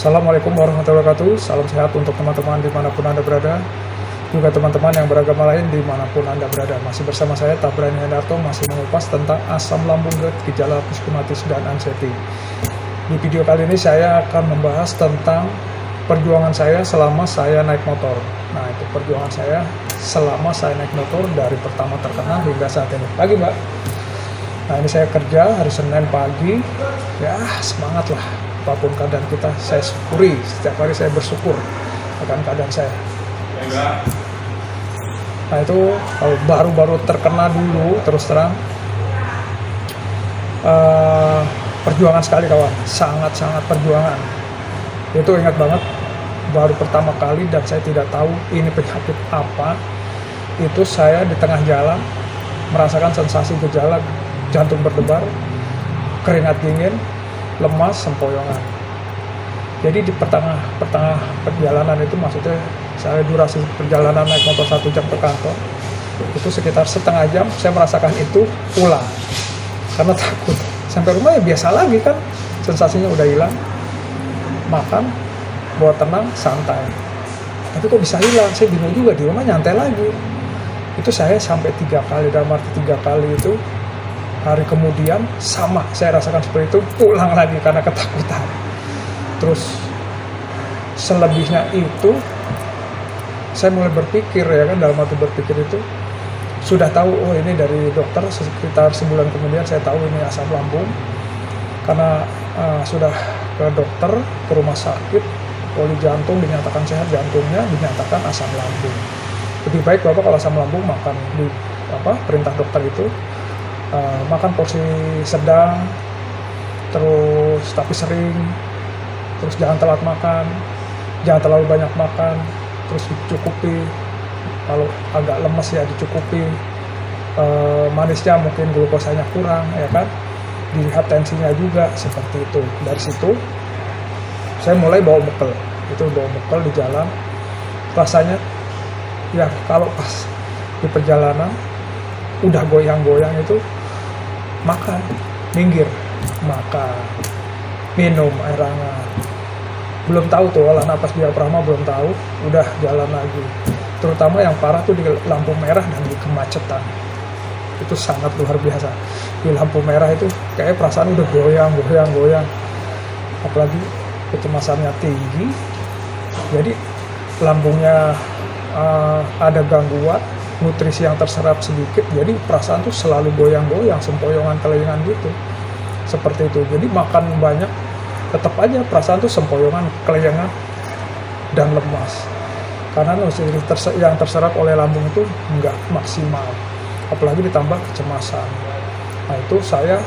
Assalamualaikum warahmatullahi wabarakatuh. Salam sehat untuk teman-teman dimanapun Anda berada. Juga teman-teman yang beragama lain dimanapun Anda berada. Masih bersama saya, Tabrani Hendarto, masih mengupas tentang asam lambung, GERD, gejala psikomatis, dan anxiety. Di video kali ini saya akan membahas tentang perjuangan saya selama saya naik motor. Nah, itu perjuangan saya selama saya naik motor dari pertama terkenal hingga saat ini. Pagi, Mbak. Nah, ini saya kerja hari Senin pagi. Ya, semangat lah. Apapun keadaan kita, saya syukuri. Setiap hari saya bersyukur akan keadaan saya. Nah, itu kalau baru-baru terkena dulu, terus terang perjuangan sekali kawan, sangat-sangat perjuangan. Itu ingat banget, baru pertama kali dan saya tidak tahu ini penyakit apa. Itu saya di tengah jalan merasakan sensasi gejala jantung berdebar, keringat dingin, lemas, sempoyongan. Jadi di pertengah perjalanan itu, maksudnya saya durasi perjalanan naik motor 1 jam ke kantor, itu sekitar setengah jam saya merasakan itu pulang karena takut. Sampai rumah ya biasa lagi kan, sensasinya udah hilang, makan, buat tenang, santai. Tapi kok bisa hilang? Saya bingung juga, di rumah nyantai lagi. Itu saya sampai 3 kali, dalam arti 3 kali itu hari kemudian sama saya rasakan seperti itu, pulang lagi karena ketakutan. Terus selebihnya itu saya mulai berpikir, ya kan, dalam arti berpikir itu sudah tahu, oh ini dari dokter. Sekitar sebulan kemudian saya tahu ini asam lambung karena sudah ke dokter, ke rumah sakit, poli jantung, dinyatakan sehat jantungnya, dinyatakan asam lambung. Lebih baik Bapak kalau asam lambung makan di perintah dokter itu makan porsi sedang, terus tapi sering, terus jangan telat makan, jangan terlalu banyak makan, terus dicukupi, kalau agak lemes ya dicukupi, manisnya mungkin glukosanya kurang, ya kan, dilihat tensinya juga, seperti itu. Dari situ saya mulai bawa bekal, di jalan. Rasanya ya kalau pas di perjalanan udah goyang-goyang itu, makan, minggir, makan, minum air hangat. Belum tahu tuh olah napas diafragma, belum tahu, udah jalan lagi. Terutama yang parah tuh di lampu merah dan di kemacetan. Itu sangat luar biasa. Di lampu merah itu kayak perasaan udah goyang. Apalagi kecemasannya tinggi. Jadi lambungnya ada gangguan, nutrisi yang terserap sedikit, jadi perasaan tuh selalu goyang-goyang, sempoyongan, kelengan gitu, seperti itu. Jadi makan banyak, tetap aja perasaan tuh sempoyongan, kelengan, dan lemas, karena nutrisi yang terserap oleh lambung itu nggak maksimal, apalagi ditambah kecemasan. Nah, itu saya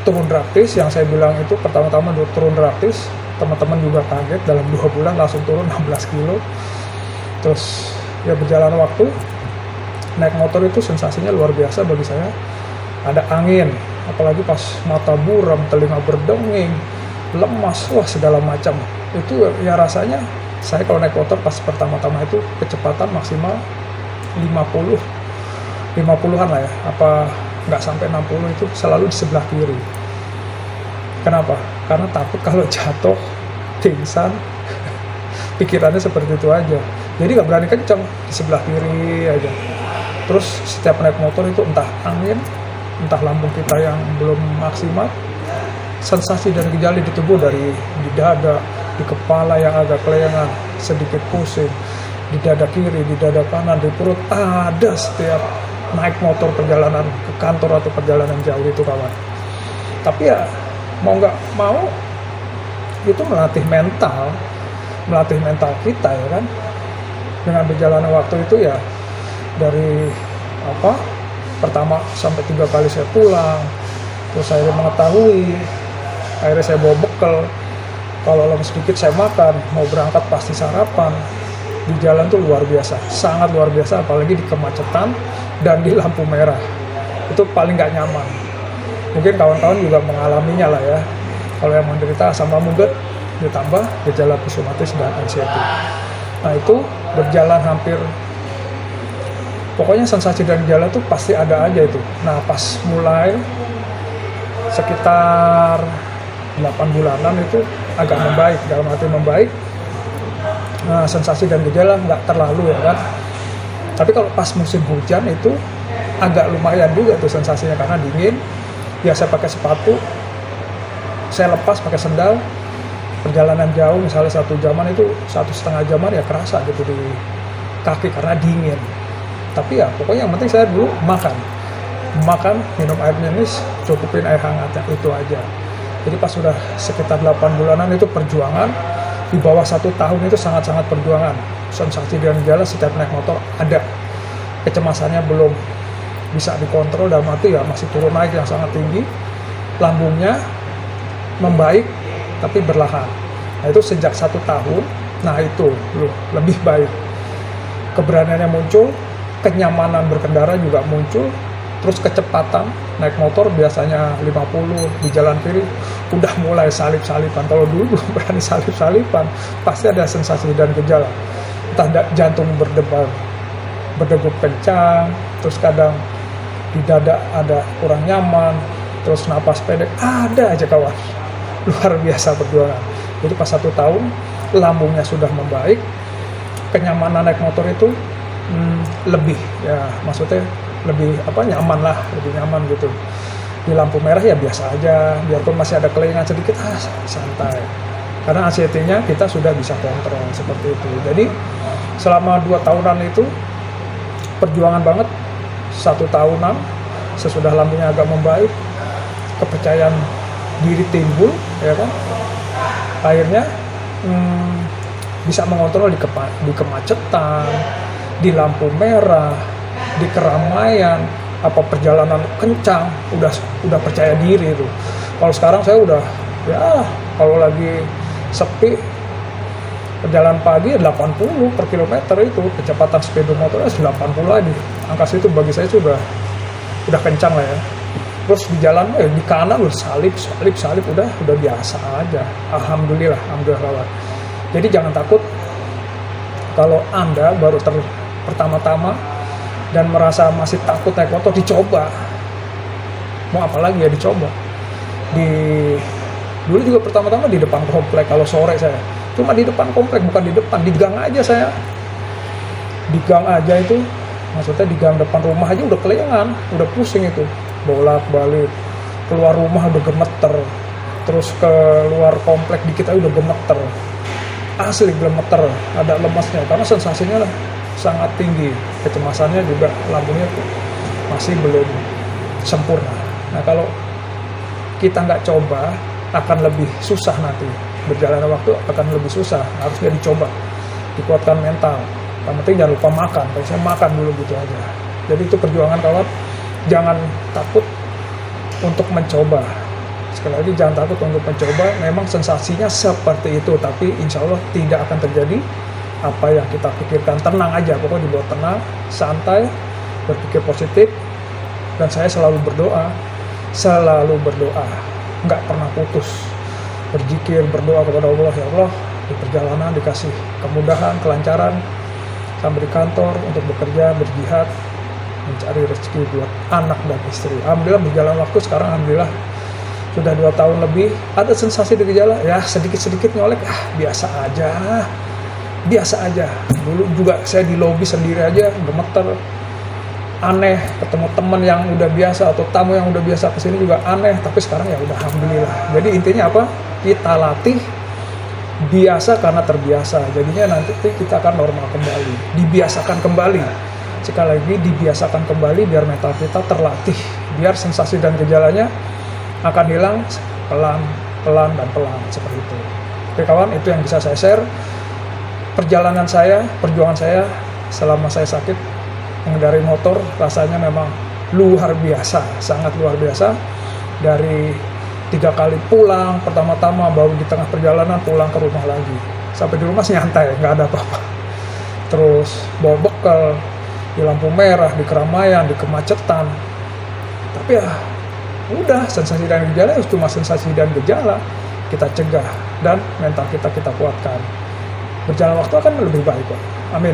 turun drastis. Yang saya bilang itu pertama-tama turun drastis, teman-teman juga kaget, dalam 2 bulan langsung turun 16 kilo. Terus ya berjalan waktu, naik motor itu sensasinya luar biasa bagi saya. Ada angin, apalagi pas mata buram, telinga berdenging, lemas, wah segala macam. Itu ya rasanya, saya kalau naik motor pas pertama-tama itu kecepatan maksimal 50-an lah ya, apa nggak sampai 60, itu selalu di sebelah kiri. Kenapa? Karena takut kalau jatuh, pingsan, pikirannya seperti itu aja. Jadi nggak berani kenceng, di sebelah kiri aja. Terus setiap naik motor itu entah angin, entah lambung kita yang belum maksimal, sensasi dan gejala di tubuh, dari di dada, di kepala yang agak kelengan, sedikit pusing, di dada kiri, di dada kanan, di perut, ada setiap naik motor perjalanan ke kantor atau perjalanan jauh itu kawan. Tapi ya mau nggak mau itu melatih mental kita, ya kan. Dengan berjalannya waktu itu ya, dari pertama sampai 3 kali saya pulang, terus akhirnya mengetahui, akhirnya saya bawa bekal, kalau lemes sedikit saya makan, mau berangkat pasti sarapan. Di jalan tuh luar biasa, sangat luar biasa, apalagi di kemacetan dan di lampu merah, itu paling nggak nyaman. Mungkin kawan-kawan juga mengalaminya lah ya, kalau yang menderita asam lambung, GERD, ditambah gejala psikomatis dan anxiety. Nah, itu berjalan hampir, pokoknya sensasi dan gejala tuh pasti ada aja itu. Nah, pas mulai sekitar 8 bulanan itu agak membaik, dalam arti membaik. Sensasi dan gejala nggak terlalu ya kan. Tapi kalau pas musim hujan itu agak lumayan juga tuh sensasinya karena dingin. Ya saya pakai sepatu, saya lepas pakai sendal, perjalanan jauh misalnya 1 jaman itu 1,5 jaman ya kerasa gitu di kaki karena dingin. Tapi ya pokoknya yang penting saya dulu makan, minum air manis, cukupin air hangatnya, itu aja. Jadi pas sudah sekitar 8 bulanan itu perjuangan. Di bawah 1 tahun itu sangat-sangat perjuangan. Sensasi dan gejala setiap naik motor ada. Kecemasannya belum bisa dikontrol, dalam arti ya masih turun naik yang sangat tinggi. Lambungnya membaik tapi berlahan. Nah itu sejak 1 tahun, nah itu lebih baik. Keberaniannya muncul, kenyamanan berkendara juga muncul. Terus kecepatan naik motor biasanya 50 di jalan kiri udah mulai salip-salipan. Kalau dulu belum berani salip-salipan, pasti ada sensasi dan gejala. Entah jantung berdegup kencang, terus kadang di dada ada kurang nyaman, terus napas pendek, ada aja kawan. Luar biasa perjuangan. Jadi pas 1 tahun lambungnya sudah membaik, kenyamanan naik motor itu lebih ya, maksudnya lebih nyaman lah, lebih nyaman gitu. Di lampu merah ya biasa aja, biarpun masih ada kelengan sedikit, santai. Karena ACT-nya kita sudah bisa kontrol seperti itu. Jadi selama 2 tahunan itu perjuangan banget. 1 tahunan sesudah lambungnya agak membaik, kepercayaan diri timbul, ya kan. Akhirnya bisa mengontrol di kemacetan, di lampu merah, di keramaian, apa perjalanan kencang, udah percaya diri itu. Kalau sekarang saya udah ya kalau lagi sepi perjalanan pagi 80 per kilometer itu kecepatan speedometernya 80 lagi. Angka situ bagi saya sudah kencang lah ya. Terus di jalan di kanan salip udah biasa aja. Alhamdulillah. Jadi jangan takut kalau Anda baru pertama-tama dan merasa masih takut naik motor, dicoba. Mau apa lagi ya, dicoba. Dulu juga pertama-tama di depan komplek, kalau sore saya. Cuma di depan komplek, bukan di depan, di gang aja saya. Di gang aja itu, maksudnya di gang depan rumah aja udah kelengan, udah pusing itu. Bolak-balik, keluar rumah udah gemeter. Terus keluar komplek dikit aja udah gemeter. Asli gemeter, ada lemasnya, karena sensasinya sangat tinggi, kecemasannya juga lambungnya masih belum sempurna. Nah kalau kita nggak coba akan lebih susah nanti, berjalannya waktu akan lebih susah. Harusnya dicoba, dikuatkan mental. Yang penting jangan lupa makan, kalau saya makan dulu gitu aja. Jadi itu perjuangan kawan, jangan takut untuk mencoba. Sekali lagi jangan takut untuk mencoba, memang sensasinya seperti itu, tapi insya Allah tidak akan terjadi apa yang kita pikirkan. Tenang aja, pokoknya dibuat tenang, santai, berpikir positif. Dan saya selalu berdoa, nggak pernah putus berzikir, berdoa kepada Allah, ya Allah di perjalanan dikasih kemudahan, kelancaran sampai di kantor untuk bekerja, berjihad, mencari rezeki buat anak dan istri. Alhamdulillah berjalan waktu sekarang, alhamdulillah sudah 2 tahun lebih. Ada sensasi di gejala ya, sedikit-sedikit nyolek, biasa aja. Dulu juga saya di lobi sendiri aja gemeter, aneh. Ketemu teman yang udah biasa atau tamu yang udah biasa kesini juga aneh. Tapi sekarang ya udah alhamdulillah. Jadi intinya apa? Kita latih biasa karena terbiasa. Jadinya nanti kita akan normal kembali. Dibiasakan kembali. Sekali lagi dibiasakan kembali biar mental kita terlatih. Biar sensasi dan gejalanya akan hilang pelan seperti itu. Oke kawan, itu yang bisa saya share. Perjalanan saya, perjuangan saya selama saya sakit mengendarai motor, rasanya memang luar biasa, sangat luar biasa. Dari 3 kali pulang, pertama-tama baru di tengah perjalanan pulang ke rumah lagi. Sampai di rumah nyantai, nggak ada apa-apa. Terus bawa bekal, di lampu merah, di keramaian, di kemacetan. Tapi ya udah, sensasi dan gejala cuma sensasi dan gejala. Kita cegah dan mental kita kuatkan. Berjalan waktu akan lebih baik kok. Amin.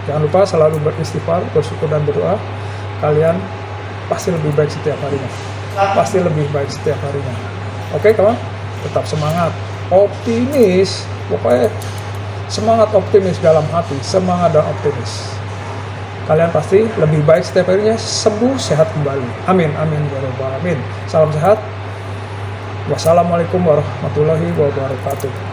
Jangan lupa selalu beristighfar, bersyukur dan berdoa. Kalian pasti lebih baik setiap harinya. Oke kawan? tetap semangat, optimis, pokoknya semangat optimis dalam hati, semangat dan optimis. Kalian pasti lebih baik setiap harinya, sembuh, sehat kembali. Amin, amin, ya rabbal alamin. Salam sehat. Wassalamualaikum warahmatullahi wabarakatuh.